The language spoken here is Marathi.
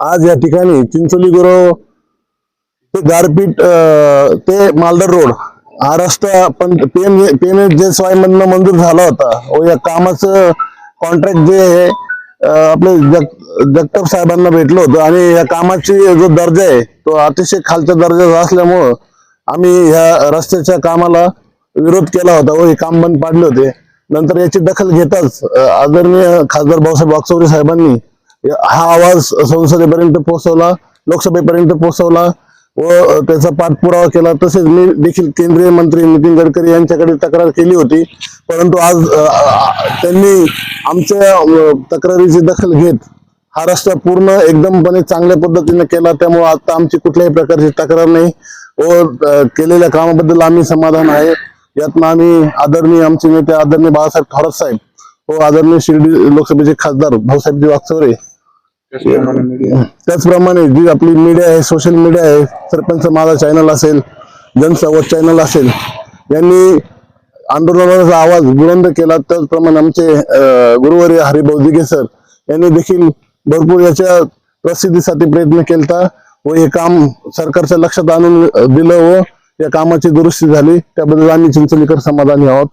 आज या ठिकाणी चिंचोली गुरव ते गारपीट ते मालदार रोड हा रस्ता पण PMJSY मधनं मंजूर झाला होता व या कामाचं कॉन्ट्रॅक्ट जे आहे आपले जगताप साहेबांना भेटलं होतं आणि या कामाची जो दर्जा आहे तो अतिशय खालच्या दर्जाचा असल्यामुळं आम्ही ह्या रस्त्याच्या कामाला विरोध केला होता व हे काम बंद पाडले होते। नंतर याची दखल घेताच आदरणीय खासदार भाऊसाहेब वागचौरे साहेबांनी हा आवाज संसदेपर्यंत पोहोचवला, लोकसभेपर्यंत पोहोचवला व त्याचा पाठपुरावा केला। तसेच मी देखील केंद्रीय मंत्री नितीन गडकरी यांच्याकडे तक्रार केली होती, परंतु आज त्यांनी आमच्या तक्रारीची दखल घेत हा रस्ता पूर्ण एकदमपणे चांगल्या पद्धतीने केला। त्यामुळे आता आमची कुठल्याही प्रकारची तक्रार नाही व केलेल्या कामाबद्दल आम्ही समाधान आहे। यातनं आम्ही आदरणीय आमचे नेते आदरणीय बाळासाहेब थोरात साहेब व आदरणीय शिर्डी लोकसभेचे खासदार भाऊसाहेबजी वागचौरे, त्याचप्रमाणे जी आपली मीडिया आहे, सोशल मीडिया आहे, सरपंच माझा चॅनल असेल, जनसंवाद चॅनल असेल, यांनी आंदोलनाचा आवाज बुलंद केला। त्याचप्रमाणे आमचे गुरुवारी हरिभाऊ दिघे सर यांनी देखील भरपूर याच्या प्रसिद्धीसाठी प्रयत्न केला व हे काम सरकारच्या लक्षात आणून दिलं व या कामाची दुरुस्ती झाली। त्याबद्दल आम्ही चिंचोलीकर समाधानी आहोत।